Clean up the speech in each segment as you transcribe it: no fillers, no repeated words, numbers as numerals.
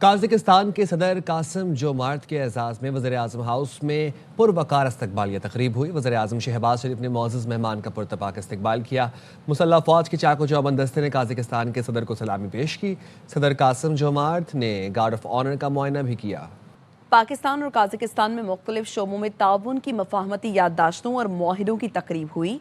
काज़ाकिस्तान के सदर कासिम जोमार्त के एजाज़ में वज़ीर-ए-आज़म हाउस में पुरवकार इस्तकबालिया तकरीब हुई। वज़ीर-ए-आज़म शहबाज शरीफ ने मुअज़्ज़ज़ मेहमान का पुरतपाक इस्तकबाल किया। मुसल्लह फ़ौज के चाको चौबंद दस्ते ने काज़ाकिस्तान के सदर को सलामी पेश की। सदर कासिम जोमार्त ने गार्ड ऑफ ऑनर का मुआयना भी किया। पाकिस्तान और काज़ाकिस्तान में मुख्तलिफ शोबों में ताउन की मफाहमती याददाश्तों और मुआहिदों की तकरीब हुई।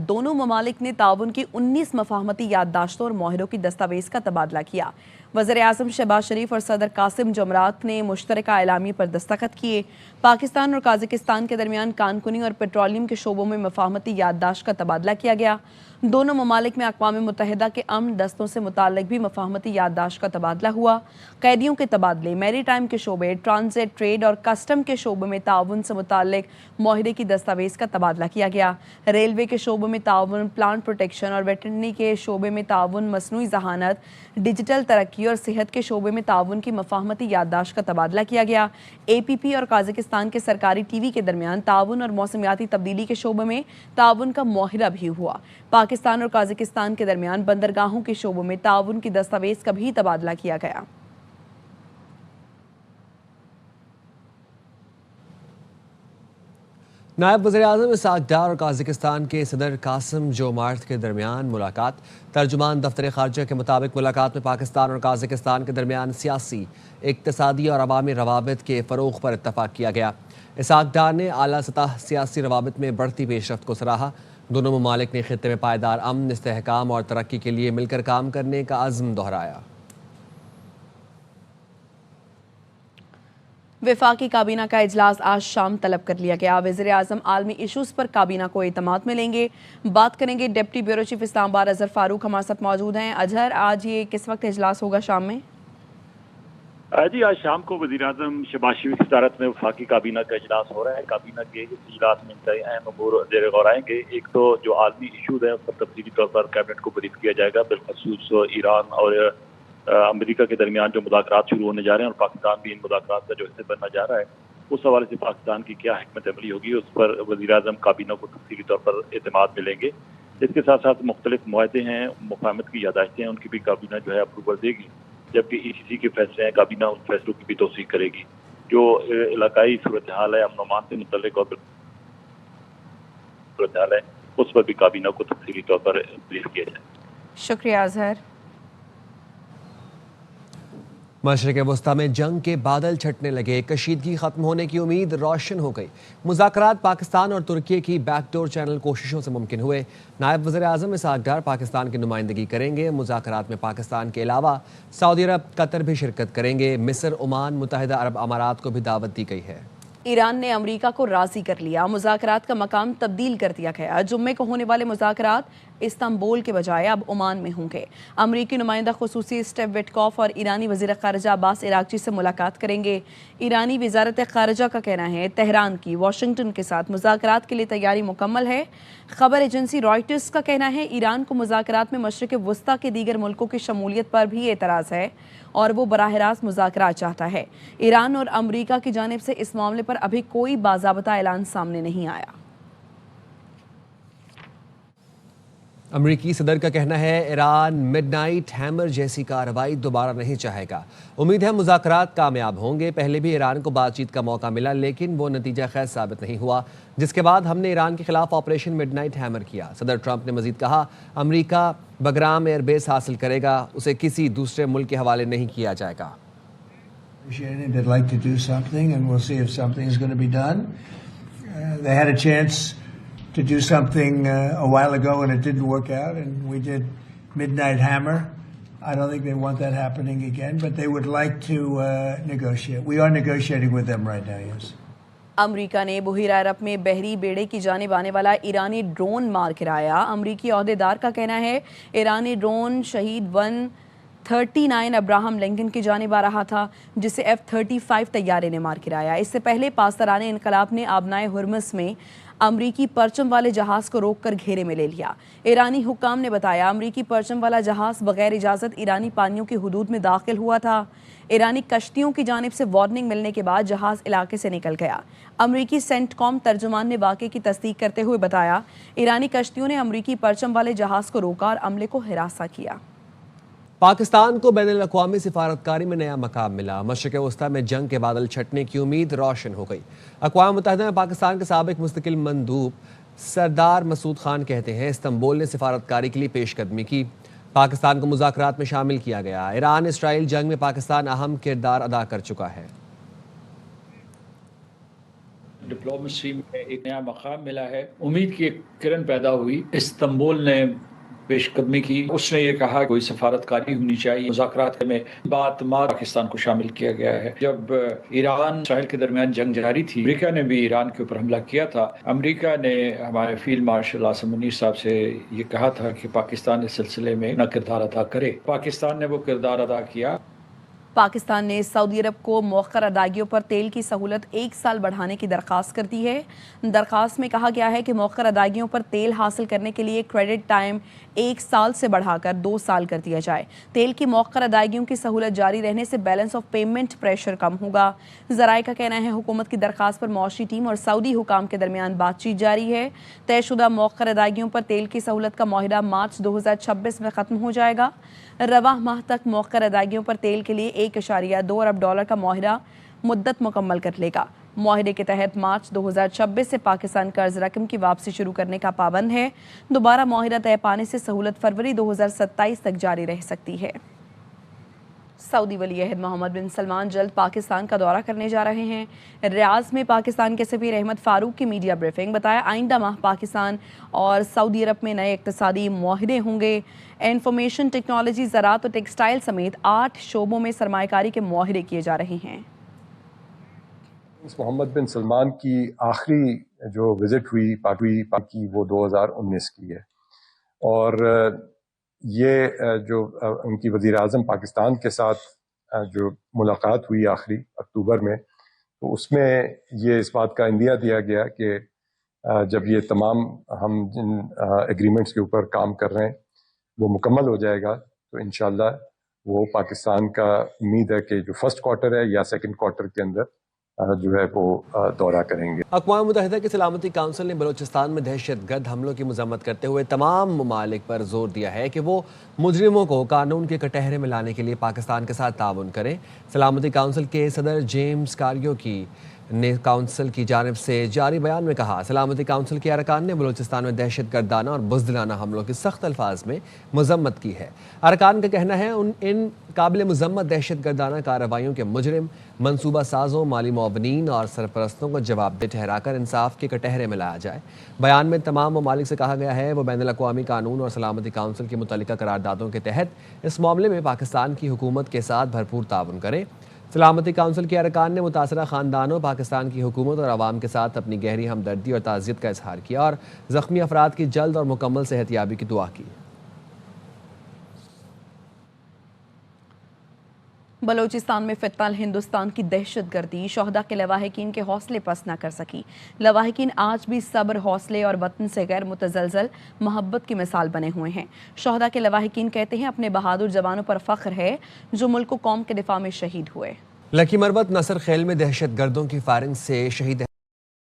दोनों ममालिक ने ताउन की 19 मफाहमती याददाश्तों और मुआहिदों की दस्तावेज़ का तबादला किया। वज़ीर-ए-आज़म शहबाज शरीफ और सदर कासिम जोमार्त ने मुश्तरका एलामी पर दस्तखत किए। पाकिस्तान और काज़ाकिस्तान के दरमियान कानकुनी और पेट्रोलियम के शोबों में मफाहमती याददाश्त का तबादला किया गया। दोनों ममालिक में अक़वाम मुत्तहिदा के अमन दस्तों से मुताल्लिक़ भी मफाहमती याददाश्त का तबादला हुआ। कैदियों के तबादले, मैरी टाइम के शोबे, ट्रांजिट, ट्रेड और कस्टम के शोबों में ताउन से मुताल्लिक़ मुआहिदे की दस्तावेज़ का तबादला किया गया। रेलवे के शोबों में ताउन, प्लांट प्रोटेक्शन और वेटरनरी के शोबे में ताउन, मसनूई ज़हानत, डिजिटल तरक्की और सेहत के शोबे में ताउन की मफाहमती याददाश्त का तबादला किया गया। APP और काज़ाकिस्तान के सरकारी TV के दरमियान ताउन और मौसमियाती तब्दीली के शोबे में ताउन का मुआहिदा भी हुआ। पाकिस्तान और काज़ाकिस्तान के दरमियान बंदरगाहों के शोबों में ताउन की दस्तावेज़ का भी तबादला किया गया। नायब वज़ीर-ए-आज़म इसहाक़ डार और काज़ाकिस्तान के सदर कासिम जोमार्त के दरमियान मुलाकात। तर्जुमान दफ्तर ख़ारजा के मुताबिक मुलाकात में पाकिस्तान और काज़ाकिस्तान के दरमियान सियासी, इक़्तिसादी और अवामी रवाबित के फ़रोग़ पर इत्तफ़ाक़ किया गया। इसहाक़ डार ने आला सतह सियासी रवाबित में बढ़ती पेशरफ्त को सराहा। दोनों ममालिक ने ख़ित्ते में पायदार अमन, इस्तेहकाम और तरक्की के लिए मिलकर काम करने का अज़्म दोहराया। वफाकी काबीना का इजलास आज शाम तलब कर लिया गया। वज़ीर-ए-आज़म आलमी इशूज़ पर काबीना को एतमाद में लेंगे। बात करेंगे deputy bureau chief Islamabad Azhar Farooq हमारे साथ मौजूद हैं। अजहर, आज ये किस वक्त इजलास होगा शाम में? जी, आज शाम को वज़ीर-ए-आज़म शहबाज शरीफ की सदारत में वफाकी काबीना का इजलास हो रहा है। काबीना के इस इजलास में कई अहम अमूर ज़ेर गौर आएंगे। एक तो जो आलमी इशूज़ हैं उस पर तफसीली तौर पर कैबिनेट को ब्रीफ किया जाएगा। बिलखसूस ईरान और अमेरिका के दरमियान जो मुज़ाकरात शुरू होने जा रहे हैं और पाकिस्तान भी इन मुज़ाकरात का जो हिस्सा बनना जा रहा है, उस हवाले से पाकिस्तान की क्या हिकमत अमली होगी, उस पर वज़ीर-ए-आज़म काबीना को तफसीली तौर पर एतमाद मिलेंगे। इसके साथ साथ मुख्तलिफ मुआहदे हैं, मुफाहमत की यादाश्तें हैं, उनकी भी काबीना जो है अप्रूवल देगी। जबकि ECC के फैसले हैं, काबीना उन फैसलों की भी तौसीक करेगी। जो इलाकाई सूरत हाल है, अमन अमान से मुतल्लिक और सूरत हाल है, उस पर भी काबीना को तफसीली तौर पर ब्रीफ किया जाए। शुक्रिया अजहर। मशरिक़ वस्ता में जंग के बादल छटने लगे, कशीदगी खत्म होने की उम्मीद रोशन हो गई। मुज़ाकरात पाकिस्तान और तुर्की की बैकडोर चैनल कोशिशों से मुमकिन हुए। नायब वज़ीर-ए-आज़म इसहाक़ डार पाकिस्तान की नुमाइंदगी करेंगे। मुज़ाकरात में पाकिस्तान के अलावा सऊदी अरब, कतर भी शिरकत करेंगे। मिस्र, ओमान, मुत्तहिदा अरब अमारात को भी दावत दी गई है। ईरान ने अमेरिका को राज़ी कर लिया। मुज़ाकरात का मकाम तब्दील कर दिया गया। जुम्मे को होने वाले मुज़ाकरात इस्तांबुल के बजाय अब ओमान में होंगे। अमरीकी नुमाइंदा खुसूसी स्टेव विटकॉफ और ईरानी वज़ीर ख़ारिजा अब्बास इराक़ची से मुलाकात करेंगे। ईरानी वज़ारत ख़ारिजा का कहना है तेहरान की वाशिंगटन के साथ मुज़ाकरात के लिए तैयारी मुकम्मल है। ख़बर एजेंसी रॉयटर्स का कहना है ईरान को मुज़ाकरात में मशरिक़ वस्ता के दीगर मुल्कों की शमूलियत पर भी एतराज़ है और वो बराह रास्त मुज़ाकरात चाहता है। ईरान और अमरीका की जानिब से इस मामले पर अभी कोई बाज़ाबता ऐलान सामने नहीं आया। अमरीकी सदर का कहना है ईरान मिडनाइट हैमर जैसी कार्रवाई दोबारा नहीं चाहेगा। उम्मीद है मुज़ाकरात कामयाब होंगे। पहले भी ईरान को बातचीत का मौका मिला लेकिन वो नतीजा खैर साबित नहीं हुआ, जिसके बाद हमने ईरान के खिलाफ ऑपरेशन मिडनाइट हैमर किया। सदर ट्रंप ने मजीद कहा अमरीका बगराम एयरबेस हासिल करेगा, उसे किसी दूसरे मुल्क के हवाले नहीं किया जाएगा। to do something a while ago and it didn't work out and we did midnight hammer. I don't think they want that happening again, but they would like to negotiate. We are negotiating with them right now, yes. अमरीका ने बुहिरा अरब में बहरी बेड़े की जानिब आने वाला ईरानी drone मार गिराया। अमरीकी ओहदेदार का कहना है ईरानी ड्रोन शहीद 139 अब्राहम लिंकन की जानिब आ रहा था, जिसे F-35 तैयारे ने मार गिराया। इससे पहले पासदाराने इनकलाब ने आबनाए हुर्मुज़ में अमरीकी परचम वाले जहाज़ को रोककर घेरे में ले लिया। ईरानी हुक्काम ने बताया अमरीकी परचम वाला जहाज़ बगैर इजाज़त ईरानी पानियों की हुदूद में दाखिल हुआ था। ईरानी कश्तियों की जानिब से वार्निंग मिलने के बाद जहाज़ इलाके से निकल गया। अमरीकी सेंटकॉम तर्जुमान ने वाक़े की तस्दीक करते हुए बताया ईरानी कश्तियों ने अमरीकी परचम वाले जहाज़ को रोका और अमले को हिरासा किया। पाकिस्तान को बैनुल-अक़वामी सिफारतकारी में नया मकाम मिला। मशरिक़ वस्ता में जंग के बादल छटने की उम्मीद रोशन हो गई। अक़वाम मुत्तहिदा में पाकिस्तान के साबिक़ मुस्तकिल मंदूब सरदार मसूद खान कहते हैं इस्तांबुल ने सिफारतकारी के लिए पेशकदमी की। पाकिस्तान को मुज़ाकरात में शामिल किया गया। ईरान इसराइल जंग में पाकिस्तान अहम किरदार अदा कर चुका है। डिप्लोमेसी में एक नया मकाम मिला है, उम्मीद की एक किरण पैदा हुई। इस्तांबुल ने पेशकदमी की, उसने ये कहा कोई सफारतकारी होनी चाहिए। मुज़ाकरात में पाकिस्तान को शामिल किया गया है। जब ईरान इसराइल के दरमियान जंग जारी थी, अमेरिका ने भी ईरान के ऊपर हमला किया था। अमेरिका ने हमारे फील्ड मार्शल आसिम मुनीर साहब से ये कहा था कि पाकिस्तान इस सिलसिले में अपना किरदार अदा करे। पाकिस्तान ने वो किरदार अदा किया। पाकिस्तान ने सऊदी अरब को मौखर अदायगियों पर तेल की सहूलत 1 साल बढ़ाने की दरख्वास्त कर दी है। दरख्वास्त में कहा गया है कि मौखर अदायगियों पर तेल हासिल करने के लिए क्रेडिट टाइम 1 साल से बढ़ाकर 2 साल कर दिया जाए। तेल की मौखर अदायगियों की सहूलत जारी रहने से बैलेंस ऑफ पेमेंट प्रेशर कम होगा। ज़राए का कहना है हुकूमत की दरख्वास्त पर मौशी टीम और सऊदी हुकाम के दरमियान बातचीत जारी है। तयशुदा मौखर अदायगियों पर तेल की सहूलत का माहिदा मार्च 2026 में ख़त्म हो जाएगा। रवाह माह तक मौखर अदायगियों पर तेल के लिए $1.2 अरब का माहिदा मुद्दत मुकम्मल कर लेगा। माहिदे के तहत मार्च 2026 से पाकिस्तान कर्ज रकम की वापसी शुरू करने का पाबंद है। दोबारा माहिदा तय पाने से सहूलत फरवरी 2027 तक जारी रह सकती है। सऊदी वली अहद मोहम्मद बिन सलमान जल्द पाकिस्तान का दौरा करने जा रहे हैं। रियाज में पाकिस्तान के सफीर अहमद फारूक की मीडिया ब्रीफिंग। बताया आइंदा माह पाकिस्तान और सऊदी अरब में नए इक़्तिसादी मुआहिदे होंगे। इंफॉर्मेशन टेक्नोलॉजी, ज़राअत और टेक्सटाइल समेत 8 शोबों में सरमायाकारी के मुआहिदे किए जा रहे हैं। मोहम्मद बिन सलमान की आखिरी जो विजिट हुई पाकी वो 2019 की है, और ये जो उनकी वज़ीर आज़म पाकिस्तान के साथ जो मुलाकात हुई आखिरी अक्टूबर में, तो उसमें ये इस बात का इंदिया दिया गया कि जब ये तमाम हम जिन एग्रीमेंट्स के ऊपर काम कर रहे हैं वो मुकम्मल हो जाएगा तो इंशाल्लाह वो पाकिस्तान का उम्मीद है कि जो फर्स्ट क्वार्टर है या सेकंड क्वार्टर के अंदर जो है वो दौरा करेंगे। अक़वाम मुत्तहिदा की सलामती काउंसिल ने बलूचिस्तान में दहशतगर्द हमलों की मज़म्मत करते हुए तमाम ममालिक पर जोर दिया है कि वो मुजरिमों को कानून के कटहरे में लाने के लिए पाकिस्तान के साथ ताउन करें। सलामती काउंसिल के सदर जेम्स कारियो की ने काउंसिल की जानिब से जारी बयान में कहा, सलामती काउंसिल के अरकान ने बलूचिस्तान में दहशतगर्दाना और बुज़दिलाना हमलों की सख्त अल्फाज में मज़म्मत की है। अरकान का कहना है इन काबिल मज़म्मत दहशतगर्दाना कार्रवाइयों के मुजरिम मनसूबा साजों, माली मुआवनीन और सरपरस्तों को जवाबदेह ठहराकर इंसाफ के कटहरे में लाया जाए। बयान में तमाम ममालिक से कहा गया है वो बैनुल-अक़वामी कानून और सलामती काउंसिल की मुतल्लिका करारदादों के तहत इस मामले में पाकिस्तान की हुकूमत के साथ भरपूर ताउन करें। सलामती काउंसिल के अरकान ने मुतासरा ख़ानदानों, पाकिस्तान की हुकूमत और आवाम के साथ अपनी गहरी हमदर्दी और ताज़ियत का इजहार किया और ज़ख्मी अफराद की जल्द और मुकम्मल सेहतयाबी की दुआ की। बलूचिस्तान में फितनल हिंदुस्तान की दहशतगर्दी शोहदा के लवाहिकीन के हौसले पस्त न कर सकी। लवाहिकीन आज भी सब्र, हौसले और वतन से गैर मुतजलजल मोहब्बत की मिसाल बने हुए हैं। शोहदा के लवाहिकीन कहते हैं अपने बहादुर जवानों पर फख्र है जो मुल्क को कौम के दिफा में शहीद हुए। लकी मरवत नसर खेल में दहशतगर्दों की फायरिंग से शहीद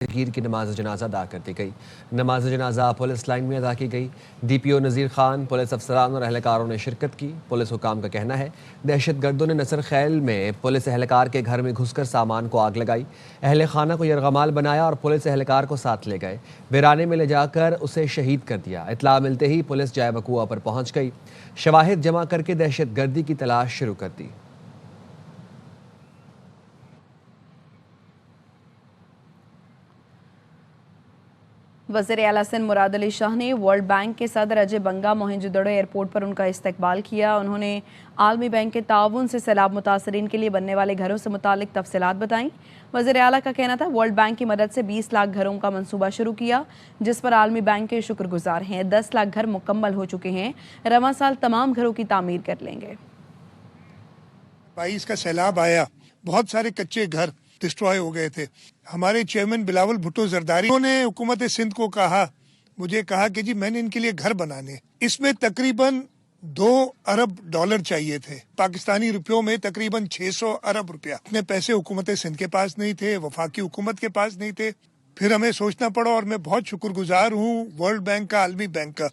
गिर की नमाज जनाजा अदा कर दी गई। नमाज जनाजा पुलिस लाइन में अदा की गई। DPO नज़ीर खान, पुलिस अफसरान और अहलकारों ने शिरकत की। पुलिस हुकाम का कहना है दहशतगर्दों ने नसर खैल में पुलिस एहलकार के घर में घुसकर सामान को आग लगाई, अहल खाना को यरगमाल बनाया और पुलिस एहलकार को साथ ले गए। वीराने में ले जाकर उसे शहीद कर दिया। इत्तला मिलते ही पुलिस जाए बकुआ पर पहुँच गई, शवाहिद जमा करके दहशतगर्दी की तलाश शुरू कर दी। वज़ीर आला सिंध मुराद अली शाह ने वर्ल्ड बैंक के सदर अजय बंगा मोहनजोदड़ो एयरपोर्ट पर उनका इस्तकबाल किया। उन्होंने आलमी बैंक के ताउन से सैलाब मुतासरीन के लिए बनने वाले घरों से मुतालिक तफसीलात बताईं। वज़ीर आला का कहना था वर्ल्ड बैंक की मदद से 20 लाख घरों का मंसूबा शुरू किया, जिस पर आलमी बैंक के शुक्रगुजार हैं। 10 लाख घर मुकम्मल हो चुके हैं। रवां साल तमाम घरों की तामीर कर लेंगे। 22 का सैलाब आया, बहुत सारे कच्चे घर डिस्ट्रॉय हो गए थे। हमारे चेयरमैन बिलावल भुट्टो जरदारी ने हुकूमत सिंध को मुझे कहा कि जी मैंने इनके लिए घर बनाने, इसमें तकरीबन $2 अरब चाहिए थे। पाकिस्तानी रुपयों में तकरीबन 600 अरब रुपया। इतने पैसे हुकूमत सिंध के पास नहीं थे, वफाकी हुकूमत के पास नहीं थे। फिर हमें सोचना पड़ा और मैं बहुत शुक्रगुजार हूँ वर्ल्ड बैंक का, आलमी बैंक का,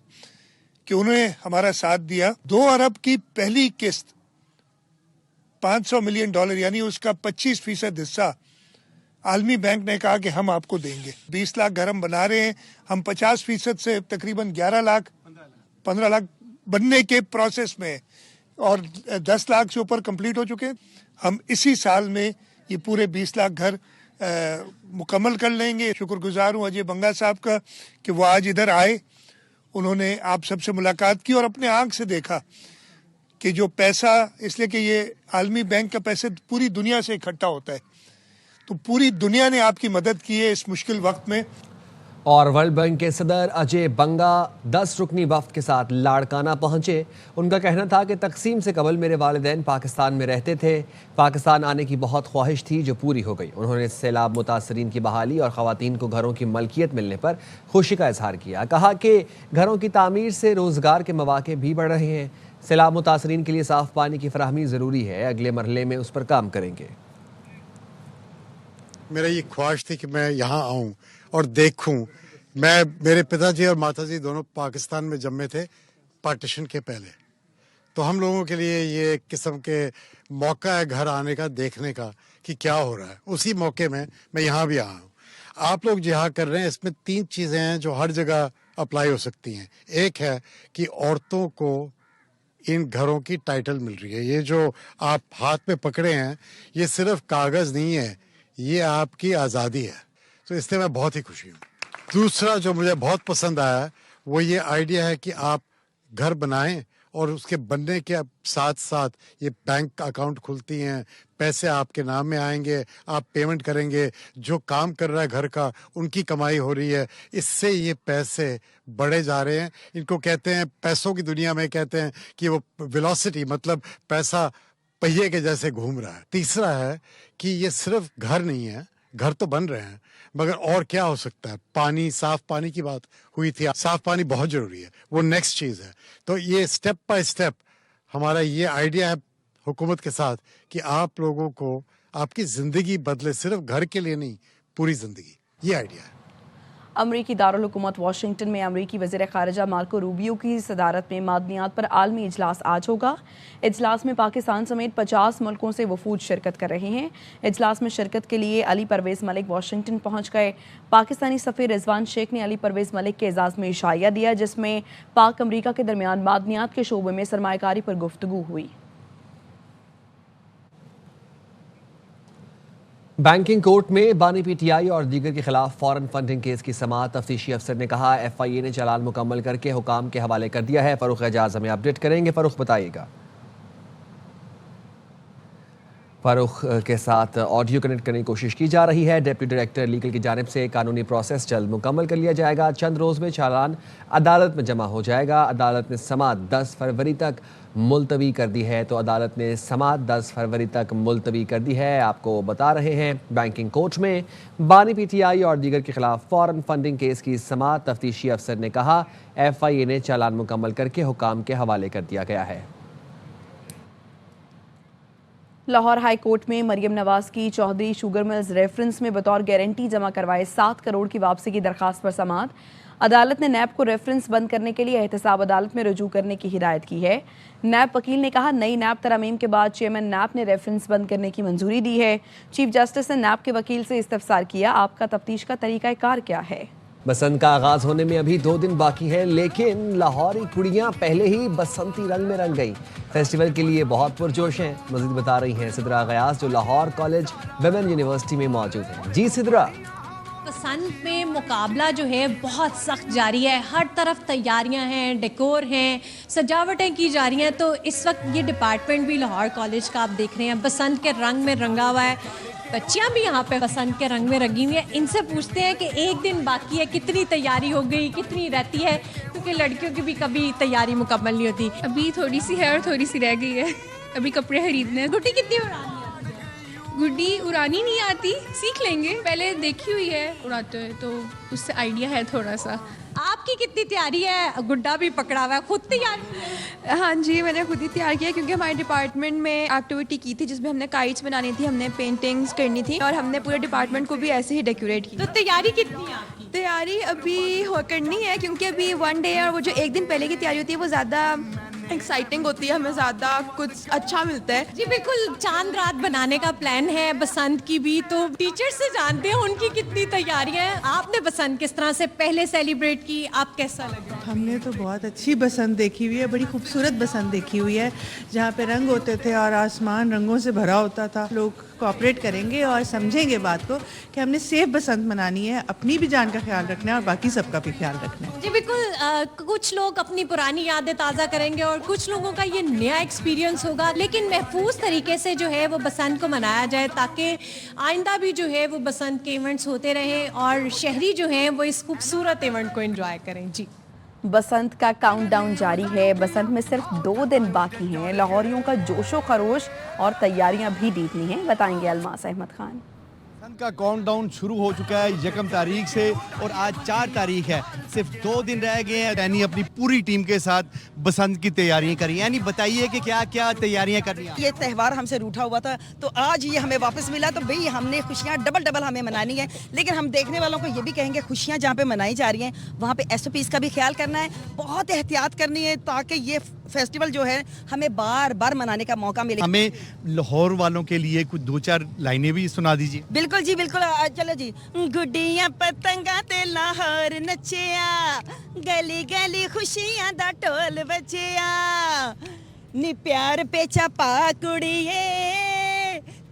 कि उन्होंने हमारा साथ दिया। 2 अरब की पहली किस्त $500 मिलियन यानी उसका 25% हिस्सा आलमी बैंक ने कहा कि हम आपको देंगे। 20 लाख घर हम बना रहे हैं, हम 50% से तकरीबन 15 लाख बनने के प्रोसेस में और 10 लाख से ऊपर कंप्लीट हो चुके हैं। हम इसी साल में ये पूरे 20 लाख घर मुकम्मल कर लेंगे। शुक्रगुजार हूँ अजय बंगा साहब का कि वो आज इधर आए, उन्होंने आप सबसे मुलाकात की और अपने आंख से देखा कि जो पैसा, इसलिए कि ये आलमी बैंक का पैसे पूरी दुनिया से इकट्ठा होता है, तो पूरी दुनिया ने आपकी मदद की है इस मुश्किल वक्त में। और वर्ल्ड बैंक के सदर अजय बंगा 10 रुकनी वफ्द के साथ लाड़काना पहुंचे। उनका कहना था कि तकसीम से कबल मेरे वालिदैन पाकिस्तान में रहते थे, पाकिस्तान आने की बहुत ख्वाहिश थी जो पूरी हो गई। उन्होंने सैलाब मुतासरीन की बहाली और ख़वातीन को घरों की मलकियत मिलने पर खुशी का इजहार किया। कहा कि घरों की तामीर से रोज़गार के मौक़े भी बढ़ रहे हैं। सैलाब मुतासरीन के लिए साफ़ पानी की फराहमी ज़रूरी है, अगले मरहले में उस पर काम करेंगे। मेरा ये ख्वाहिश थी कि मैं यहाँ आऊँ और देखूं। मेरे पिताजी और माताजी दोनों पाकिस्तान में जन्मे थे पार्टीशन के पहले, तो हम लोगों के लिए ये एक किस्म के मौका है घर आने का, देखने का कि क्या हो रहा है। उसी मौके में मैं यहाँ भी आया हूँ। आप लोग जिहाद कर रहे हैं, इसमें 3 चीज़ें हैं जो हर जगह अप्लाई हो सकती हैं। एक है कि औरतों को इन घरों की टाइटल मिल रही है। ये जो आप हाथ में पकड़े हैं ये सिर्फ कागज़ नहीं है, ये आपकी आज़ादी है, तो इससे मैं बहुत ही खुशी हूँ। दूसरा जो मुझे बहुत पसंद आया वो ये आइडिया है कि आप घर बनाएं और उसके बनने के साथ साथ ये बैंक अकाउंट खुलती हैं, पैसे आपके नाम में आएंगे, आप पेमेंट करेंगे, जो काम कर रहा है घर का उनकी कमाई हो रही है, इससे ये पैसे बढ़े जा रहे हैं। इनको कहते हैं, पैसों की दुनिया में कहते हैं कि वो वेलोसिटी, मतलब पैसा पहिए के जैसे घूम रहा है। तीसरा है कि ये सिर्फ घर नहीं है, घर तो बन रहे हैं मगर और क्या हो सकता है। पानी, साफ पानी की बात हुई थी, साफ पानी बहुत जरूरी है, वो नेक्स्ट चीज है। तो ये स्टेप बाय स्टेप हमारा ये आइडिया है हुकूमत के साथ कि आप लोगों को आपकी जिंदगी बदले, सिर्फ घर के लिए नहीं, पूरी जिंदगी, ये आइडिया है। अमरीकी दारुल हुकूमत वाशिंगटन में अमरीकी वज़ीर ख़ारिजा मार्को रूबियो की सदारत में मादनियात पर आलमी इजलास आज होगा। इजलास में पाकिस्तान समेत 50 मुल्कों से वफूद शिरकत कर रहे हैं। इजलास में शिरकत के लिए अली परवेज़ मलिक वाशिंगटन पहुँच गए। पाकिस्तानी सफ़ीर रिजवान शेख ने अली परवेज़ मलिक के एजाज़ में इशाइया दिया, जिसमें पाक अमरीका के दरमियान मादनियात के शोबे में सरमायाकारी पर गुफ्तगू हुई। बैंकिंग कोर्ट में बानी पीटीआई और दीगर के खिलाफ फॉरेन फंडिंग केस की समाअत तफ्तीशी अफसर ने कहा, FIA ने चालान मुकम्मल करके हुकाम के हवाले कर दिया है। फ़ारूक एजाज हमें अपडेट करेंगे। फ़ारूक बताइएगा। फ़ारूक के साथ ऑडियो कनेक्ट करने की कोशिश की जा रही है। डिप्टी डायरेक्टर लीगल की जानिब से कानूनी प्रोसेस जल्द मुकम्मल कर लिया जाएगा। चंद रोज़ में चालान अदालत में जमा हो जाएगा। अदालत ने समाअत 10 फरवरी तक मुलतवी कर दी है, तो अदालत ने समाअत 10 फरवरी तक मुलतवी कर दी है। आपको बता रहे हैं, बैंकिंग कोर्ट में बानी पीटीआई और दीगर के खिलाफ फॉरेन फंडिंग केस की समाअत तफ्तीशी अफसर ने कहा, FIA ने चालान मुकम्मल करके हुकाम के हवाले कर दिया गया है। लाहौर हाई कोर्ट में मरियम नवाज की चौधरी शुगर मिल्स रेफरेंस में बतौर गारंटी जमा करवाए 7 करोड़ की वापसी की दरखास्त पर समाअत। अदालत ने नैब को रेफरेंस बंद करने के लिए एहतसाब अदालत में रजू करने की हिदायत की है। नैब वकील ने कहा, नई नैब तरमीम के बाद चेयरमैन नैब ने रेफरेंस बंद करने की मंजूरी दी है। चीफ जस्टिस ने नैब के वकील से इस्तफसार किया, आपका तफ्तीश का तरीकाकार क्या है। बसंत का आगाज होने में अभी 2 दिन बाकी है, लेकिन लाहौरी कुड़ियां पहले ही बसंती रंग में रंग गई। फेस्टिवल के लिए बहुत पुरजोश हैं। मजीद बता रही हैं सिद्रा गयास, जो लाहौर कॉलेज विमेन यूनिवर्सिटी में मौजूद हैं। जी सिद्रा। बसंत में मुकाबला जो है बहुत सख्त जारी है। हर तरफ तैयारियां हैं, डेकोर हैं, सजावटें की जा रही हैं। तो इस वक्त ये डिपार्टमेंट भी लाहौर कॉलेज का आप देख रहे हैं बसंत के रंग में रंगा हुआ है। बच्चियां भी यहाँ पे बसंत के रंग में रंगी हुई हैं। इनसे पूछते हैं कि एक दिन बाकी है, कितनी तैयारी हो गई, कितनी रहती है, क्योंकि लड़कियों की भी कभी तैयारी मुकम्मल नहीं होती। अभी थोड़ी सी है और थोड़ी सी रह गई है, अभी कपड़े खरीदने हैं। गुड्डी कितनी उड़ानी है? गुड्डी उड़ानी नहीं आती, सीख लेंगे, पहले देखी हुई है उड़ाते हुए, तो उससे आइडिया है थोड़ा सा। आपकी कितनी तैयारी है? गुड्डा भी पकड़ा हुआ है, खुद तैयारी है? हाँ जी, मैंने खुद ही तैयार किया क्योंकि हमारे डिपार्टमेंट में एक्टिविटी की थी जिसमें हमने काइट्स बनानी थी, हमने पेंटिंग्स करनी थी और हमने पूरे डिपार्टमेंट को भी ऐसे ही डेकोरेट किया। तो तैयारी कितनी है आपकी? तैयारी अभी करनी है क्योंकि अभी 1 डे और वो जो एक दिन पहले की तैयारी होती है वो ज़्यादा एक्साइटिंग होती है, हमें ज़्यादा कुछ अच्छा मिलता है। जी बिल्कुल, चांद रात बनाने का प्लान है बसंत की भी, तो टीचर से जानते हैं उनकी कितनी तैयारियां हैं। आपने बसंत किस तरह से पहले सेलिब्रेट की, आप कैसा लगा? हमने तो बहुत अच्छी बसंत देखी हुई है, बड़ी खूबसूरत बसंत देखी हुई है जहाँ पे रंग होते थे और आसमान रंगों से भरा होता था। लोग कोऑपरेट करेंगे और समझेंगे बात को कि हमने सेफ बसंत मनानी है, अपनी भी जान का ख्याल रखना है और बाकी सबका भी ख्याल रखना है। जी बिल्कुल, कुछ लोग अपनी पुरानी यादें ताज़ा करेंगे और कुछ लोगों का ये नया एक्सपीरियंस होगा, लेकिन महफूज तरीके से जो है वो बसंत को मनाया जाए ताकि आइंदा भी जो है वो बसंत के इवेंट्स होते रहें और शहरी जो हैं वो इस खूबसूरत इवेंट को एंजॉय करें। जी, बसंत का काउंटडाउन जारी है। बसंत में सिर्फ 2 दिन बाकी हैं। लाहौरियों का जोशो खरोश और तैयारियां भी डीपनी हैं, बताएंगे अलमास अहमद खान। बसंत का काउंटडाउन शुरू हो चुका है 1 तारीख से और आज 4 तारीख है। सिर्फ 2 दिन रह गए हैं। यानी अपनी पूरी टीम के साथ बसंत की तैयारियां करी। यानी बताइए कि क्या क्या तैयारियां करनी है। ये त्यौहार हमसे रूठा हुआ था तो आज ये हमें वापस मिला, तो भाई हमने खुशियां डबल हमें मनानी है। लेकिन हम देखने वालों को ये भी कहेंगे खुशियां जहाँ पे मनाई जा रही हैं वहाँ पे SOPs का भी ख्याल करना है, बहुत एहतियात करनी है ताकि ये फेस्टिवल जो है हमें बार बार मनाने का मौका मिले। हमें लाहौर वालों के लिए कुछ 2-4 लाइनें भी सुना दीजिए। बिल्कुल जी बिल्कुल, चलो जी। गुड्डियां पतंगा ते लाहौर नचिया, गली गली खुशियां दा ढोल बजिया, नी प्यार पेचा पा कुड़िए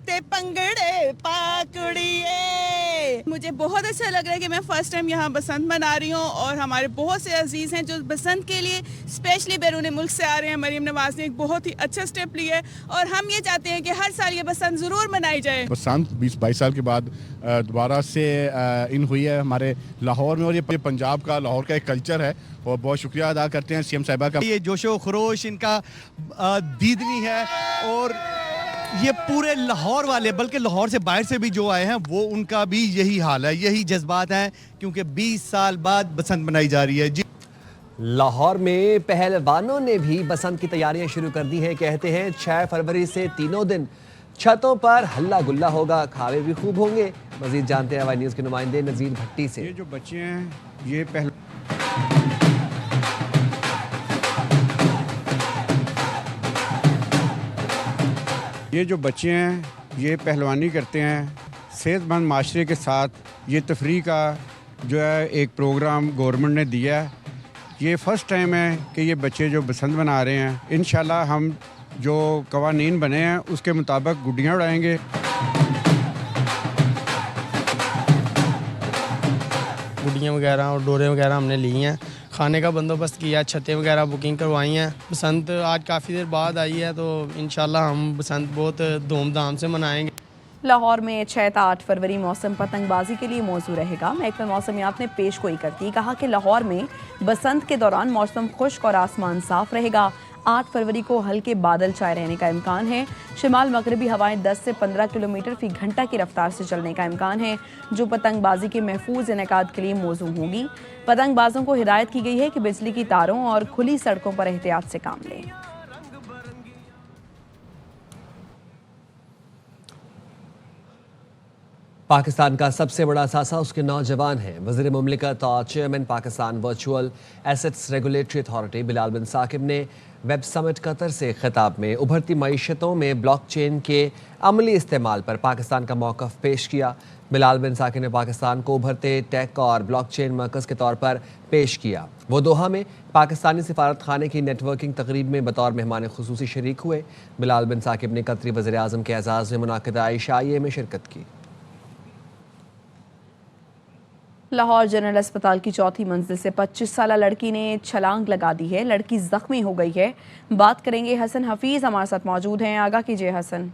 ते पंगड़े पा कुड़िए। मुझे बहुत अच्छा लग रहा है कि मैं फर्स्ट टाइम यहाँ बसंत मना रही हूँ और हमारे बहुत से अजीज़ हैं जो बसंत के लिए स्पेशली बैरून मुल्क से आ रहे हैं। मरीम नवाज ने एक बहुत ही अच्छा स्टेप लिया है और हम ये चाहते हैं कि हर साल ये बसंत ज़रूर मनाई जाए। बसंत 20-22 साल के बाद दोबारा से इन हुई है हमारे लाहौर में और ये पंजाब का, लाहौर का एक कल्चर है और बहुत शुक्रिया अदा करते हैं CM साहिबा का। ये जोशो खरोश इनका दीदनी है और ये पूरे लाहौर वाले, बल्कि लाहौर से बाहर से भी जो आए हैं वो उनका भी यही हाल है, यही जज्बात हैं क्योंकि 20 साल बाद बसंत मनाई जा रही है। जी, लाहौर में पहलवानों ने भी बसंत की तैयारियां शुरू कर दी हैं। कहते हैं 6 फरवरी से तीनों दिन छतों पर हल्ला गुल्ला होगा, खावे भी खूब होंगे। मजीद जानते हैं वाई न्यूज़ के नुमाइंदे नज़ीर भट्टी से। ये जो बच्चे हैं ये पहलवानी करते हैं। सेहतमंद माशरे के साथ ये तफरीह का जो है एक प्रोग्राम गवर्नमेंट ने दिया है। ये फ़र्स्ट टाइम है कि ये बच्चे जो बसंत मना रहे हैं। इंशाल्लाह हम जो कवानीन बने हैं उसके मुताबिक गुड्डियाँ उड़ाएंगे। गुड्डियाँ वगैरह और डोरे वगैरह हमने ली हैं, खाने का बंदोबस्त किया, छतें वगैरह बुकिंग करवाई हैं। बसंत आज काफ़ी देर बाद आई है तो इंशाल्लाह हम बसंत बहुत धूमधाम से मनाएंगे। लाहौर में 6 से 8 फरवरी मौसम पतंगबाजी के लिए मौजूद रहेगा। महकमा मौसमियात ने पेशगोई करती कहा कि लाहौर में बसंत के दौरान मौसम खुश्क और आसमान साफ रहेगा। 8 फरवरी को हल्के बादल छाए रहने का इम्कान है। शिमाल मगरबी हवाएं 10 से 15 किलोमीटर फी घंटा की रफ्तार से चलने का इम्कान है, जो पतंगबाजी के महफूज इनेकाद के लिए मौजूद होगी। पतंगबाजों को हिदायत की गई है कि बिजली की तारों और खुली सड़कों पर एहतियात से काम लें। पाकिस्तान का सबसे बड़ा असासा उसके नौजवान हैं। वज़ीर मुमलिकत और chairman Pakistan virtual assets regulatory authority Bilal bin Saqib ने वेब समिट कतर से खिताब में उभरती मईशतों में ब्लॉकचेन के अमली इस्तेमाल पर पाकिस्तान का मौक़िफ़ पेश किया। बिलाल बिन साकिब ने पाकिस्तान को उभरते टेक और ब्लॉकचेन मरकज़ के तौर पर पेश किया। वो दोहा में पाकिस्तानी सिफारत खाने की नेटवर्किंग तकरीब में बतौर मेहमान खुसूसी शरीक हुए। बिलाल बिन साकिब ने कतरी वज़ीर आज़म के एजाज़ में मुनाकिदा इशाइये में शिरकत की। लाहौर जनरल अस्पताल की 4थी मंजिल से 25 साला लड़की ने छलांग लगा दी है। लड़की जख्मी हो गई है। बात करेंगे हसन हफीज हमारे साथ मौजूद हैं। आगाह कीजिए हसन।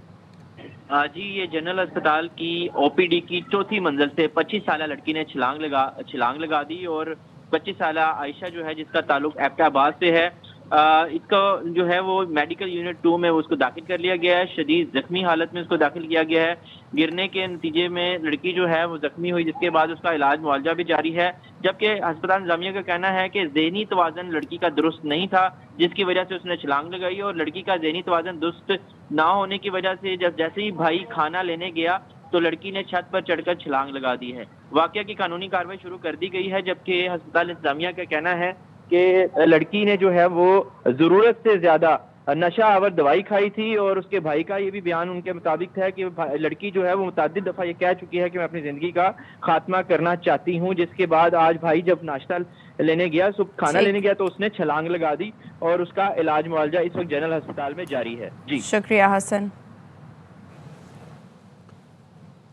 जी, ये जनरल अस्पताल की OPD की 4थी मंजिल से 25 साला लड़की ने छलांग लगा दी और 25 साला आयशा जो है जिसका ताल्लुक एबटाबाद से है इसको जो है वो मेडिकल यूनिट 2 में उसको दाखिल कर लिया गया है। शदीद जख्मी हालत में उसको दाखिल किया गया है। गिरने के नतीजे में लड़की जो है वो जख्मी हुई, जिसके बाद उसका इलाज मुआवजा भी जारी है। जबकि अस्पताल इंतजामिया का कहना है कि ज़हनी तवाज़न लड़की का दुरुस्त नहीं था, जिसकी वजह से उसने छलांग लगाई और लड़की का ज़हनी तवाज़न दुरुस्त ना होने की वजह से जैसे ही भाई खाना लेने गया तो लड़की ने छत पर चढ़कर छलांग लगा दी है। वाकया की कानूनी कार्रवाई शुरू कर दी गई है, जबकि अस्पताल इंतजामिया का कहना है कि लड़की ने जो है वो जरूरत से ज्यादा नशा आवर दवाई खाई थी और उसके भाई का ये भी बयान उनके मुताबिक था कि लड़की जो है वो मुतअद्दिद दफा ये कह चुकी है कि मैं अपनी जिंदगी का खात्मा करना चाहती हूँ। जिसके बाद आज भाई जब नाश्ता लेने गया, सुबह खाना लेने गया, तो उसने छलांग लगा दी और उसका इलाज मुआवजा इस वक्त जनरल अस्पताल में जारी है। जी शुक्रिया हसन।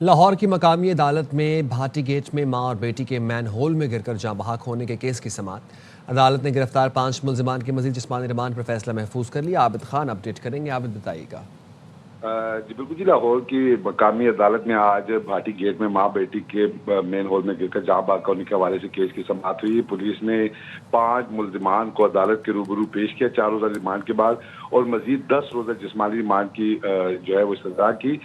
लाहौर की मकामी अदालत में भाटी गेट में मां और बेटी के मैन होल में गिरकर जाँ बहक होने के केस की समाअत। अदालत ने गिरफ्तार 5 मुल्जिमान के मजीद जिस्मानी रिमांड पर फैसला महफूज कर लिया। आबिद खान अपडेट करेंगे। आबिद बताइएगा। जी बिल्कुल जी, लाहौर की मकामी अदालत में आज भाटी गेट में मां बेटी के मेन हॉल में गिरकर जाँ बहक होने के हवाले से केस की समाअत हुई। पुलिस ने 5 मुल्जिमान को अदालत के रूबरू पेश किया 4 रोजा रिमांड के बाद और मजीद 10 रोजा जिस्मानी रिमांड की जो है वो सजा की।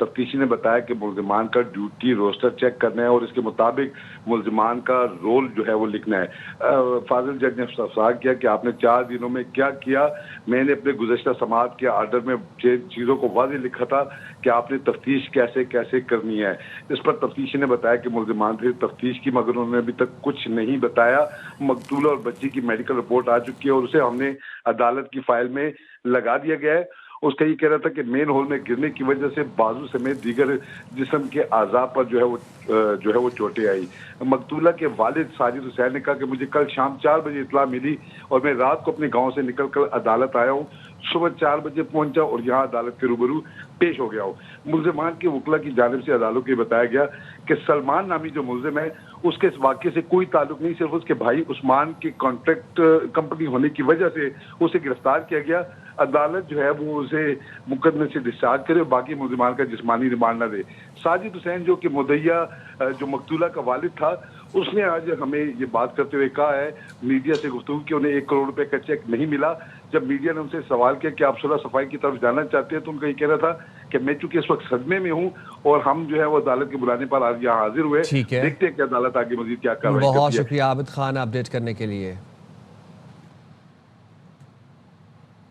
तफ्तीशी ने बताया कि मुल्जिमान का ड्यूटी रोस्टर चेक करना है और इसके मुताबिक मुल्जिमान का रोल जो है वो लिखना है। फाजिल जज ने सवाल किया कि आपने 4 दिनों में क्या किया। मैंने अपने गुज़श्ता समाअत के आर्डर में चीज़ों को वाज़ेह लिखा था कि आपने तफ्तीश कैसे कैसे करनी है। इस पर तफ्तीशी ने बताया कि मुल्जिमान थे तफ्तीश की, मगर उन्होंने अभी तक कुछ नहीं बताया। मकतूला और बच्ची की मेडिकल रिपोर्ट आ चुकी है और उसे हमने अदालत की फाइल में लगा दिया गया है। उसका ये कह रहा था कि मेन हॉल में गिरने की वजह से बाजू समेत दीगर जिस्म के आज़ा पर जो है वो चोटें आई। मकतूला के वालिद साजिद हुसैन ने कहा कि मुझे कल शाम 4 बजे इतला मिली और मैं रात को अपने गांव से निकलकर अदालत आया हूँ। सुबह 4 बजे पहुंचा और यहाँ अदालत के रूबरू पेश हो गया हूँ। मुल्जिमान के वकला की जानिब से अदालत को बताया गया कि सलमान नामी जो मुल्जिम है उसके इस वाक़े से कोई ताल्लुक नहीं, सिर्फ उसके भाई उस्मान की कॉन्ट्रैक्ट कंपनी होने की वजह से उसे गिरफ्तार किया गया। अदालत जो है वो उसे मुकदमे से डिस्चार्ज करे और बाकी मुल्जिमान का जिस्मानी रिमांड न दे। साजिद हुसैन जो कि मुद्दइया जो मकतूला का वालिद था, उसने आज हमें ये बात करते हुए कहा है मीडिया से गुफ्तगू कि उन्हें 1 करोड़ रुपए का चेक नहीं मिला। जब मीडिया ने उनसे सवाल किया कि आप सुलह सफाई की तरफ जाना चाहते हैं तो उनका ये कहना था कि मैं चूंकि इस वक्त सदमे में हूँ और हम जो है वो अदालत के बुलाने पर आज यहाँ हाजिर हुए। देखते हैं कि अदालत आगे मजीद क्या कार्रवाई करती है। बहुत शुक्रिया आबिद खान अपडेट करने के लिए।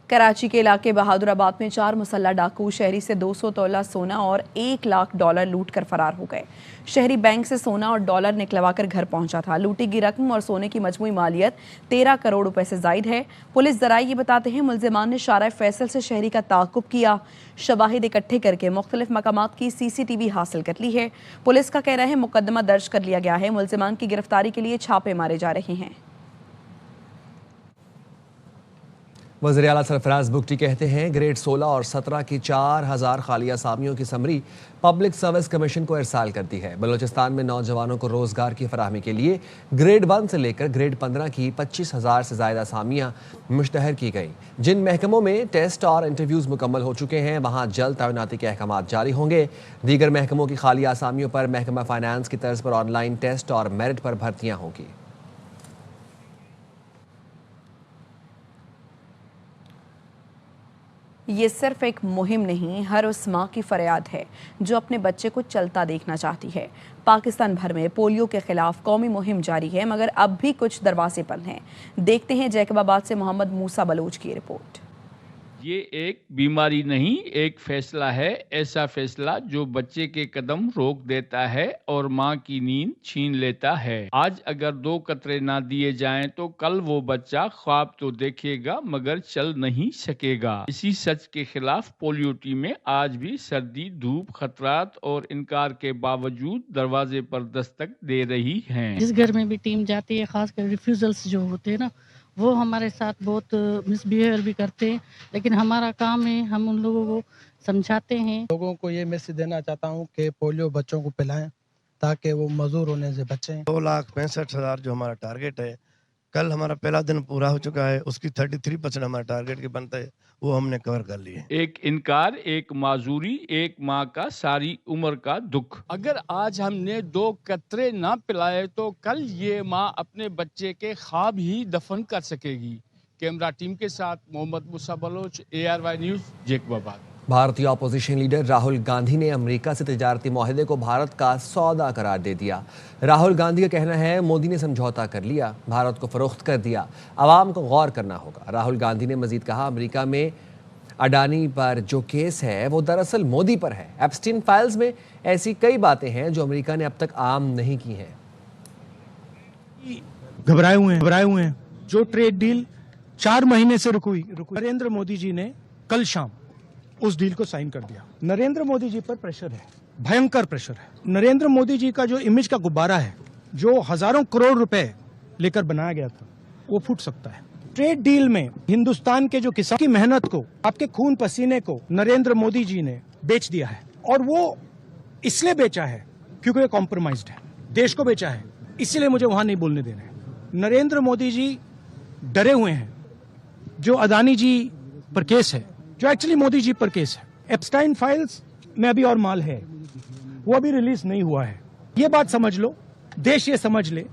कराची के इलाके बहादुराबाद में 4 मुसल्ला डाकू शहरी से 200 तोला सोना और $1 लाख लूट कर फरार हो गए। शहरी बैंक से सोना और डॉलर निकलवा कर घर पहुंचा था। लूटी गई रकम और सोने की मजमूई मालियत 13 करोड़ रुपए से जायद है। पुलिस ज़राए ये बताते हैं मुल्जिमान ने शारा फैसल से शहरी का ताक़ुब किया। शवाहिद इकट्ठे करके मुख्तलिफ मकामात की CCTV हासिल कर ली है। पुलिस का कहना है मुकदमा दर्ज कर लिया गया है। मुल्जिमान की गिरफ्तारी के लिए छापे मारे जा रहे हैं। वज़ीर आला सरफराज बुगटी कहते हैं ग्रेड 16 और 17 की 4000 खाली असामियों की समरी पब्लिक सर्विस कमीशन को इरसाल कर दी है। बलूचिस्तान में नौजवानों को रोजगार की फराहमी के लिए ग्रेड 1 से लेकर ग्रेड 15 की 25,000 से ज़्यादा असामियाँ मुश्तहर की गई। जिन महकमों में टेस्ट और इंटरव्यूज़ मुकम्मल हो चुके हैं वहाँ जल्द तैनाती के अहकाम जारी होंगे। दीगर महकमों की खाली असामियों पर महकमा फाइनेंस की तर्ज पर ऑनलाइन टेस्ट और मेरिट पर भर्तियाँ होंगी। ये सिर्फ एक मुहिम नहीं, हर उस माँ की फरियाद है जो अपने बच्चे को चलता देखना चाहती है। पाकिस्तान भर में पोलियो के खिलाफ कौमी मुहिम जारी है, मगर अब भी कुछ दरवाजे बंद हैं। देखते हैं जैकबाबाद से मोहम्मद मूसा बलोच की रिपोर्ट। ये एक बीमारी नहीं, एक फैसला है, ऐसा फैसला जो बच्चे के कदम रोक देता है और माँ की नींद छीन लेता है। आज अगर 2 कतरे ना दिए जाएं तो कल वो बच्चा ख्वाब तो देखेगा मगर चल नहीं सकेगा। इसी सच के खिलाफ पोलियो टीमें आज भी सर्दी, धूप, खतरात और इनकार के बावजूद दरवाजे पर दस्तक दे रही हैं। जिस घर में भी टीम जाती है, खासकर रिफ्यूजल्स जो होते हैं ना, वो हमारे साथ बहुत मिसबिहेवियर भी करते हैं, लेकिन हमारा काम है हम उन लोगों को समझाते हैं। लोगों को ये मैसेज देना चाहता हूँ कि पोलियो बच्चों को पिलाएं ताकि वो मजदूर होने से बचें। 2,65,000 जो हमारा टारगेट है, कल हमारा पहला दिन पूरा हो चुका है, उसकी 33% हमारा टारगेट के बनता है, वो हमने कवर कर लिए। एक इनकार, एक माजूरी, एक माँ का सारी उम्र का दुख। अगर आज हमने 2 कतरे ना पिलाए तो कल ये माँ अपने बच्चे के ख्वाब ही दफन कर सकेगी। कैमरा टीम के साथ मोहम्मद मूसा बलोच, ARY न्यूज़, जैकबाबाद। भारतीय ऑपोजिशन लीडर राहुल गांधी ने अमेरिका से तिजारती माहदे को भारत का सौदा करार दे दिया। राहुल गांधी का कहना है मोदी ने समझौता कर लिया, भारत को फरोख्त कर दिया, आवाम को गौर करना होगा। राहुल गांधी ने मजीद कहा अमेरिका में अडानी पर जो केस है वो दरअसल मोदी पर है। एप्स्टीन फाइल्स में ऐसी कई बातें हैं जो अमेरिका ने अब तक आम नहीं की हैं। घबराए हुए हैं। जो ट्रेड डील 4 महीने से रुकी, नरेंद्र मोदी जी ने कल शाम उस डील को साइन कर दिया। नरेंद्र मोदी जी पर प्रेशर है, भयंकर प्रेशर है। नरेंद्र मोदी जी का जो इमेज का गुब्बारा है, जो हजारों करोड़ रुपए लेकर बनाया गया था, वो फूट सकता है। ट्रेड डील में हिंदुस्तान के जो किसान की मेहनत को, आपके खून पसीने को नरेंद्र मोदी जी ने बेच दिया है। और वो इसलिए बेचा है क्योंकि कॉम्प्रोमाइज्ड है, देश को बेचा है। इसलिए मुझे वहां नहीं बोलने देना है। नरेंद्र मोदी जी डरे हुए हैं। जो अदानी जी पर केस है, जो एक्चुअली मोदी जी पर केस है, एप्स्टाइन फाइल्स में अभी और माल है, वो अभी रिलीज नहीं हुआ है। ये बात समझ लो, देश ये समझ ले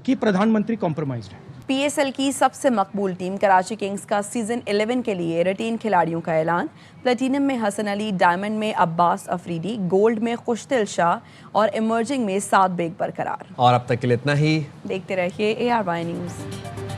कि प्रधानमंत्री कॉम्प्रोमाइज्ड है। PSL की सबसे मकबूल टीम कराची किंग्स का सीजन 11 के लिए रिटेन खिलाड़ियों का ऐलान। प्लेटिनम में हसन अली, डायमंड में अब्बास अफरीदी, गोल्ड में खुशदिल शाह और इमर्जिंग में साद बेग बरकरार। और अब तक के लिए इतना ही। देखते रहिए ARY न्यूज़।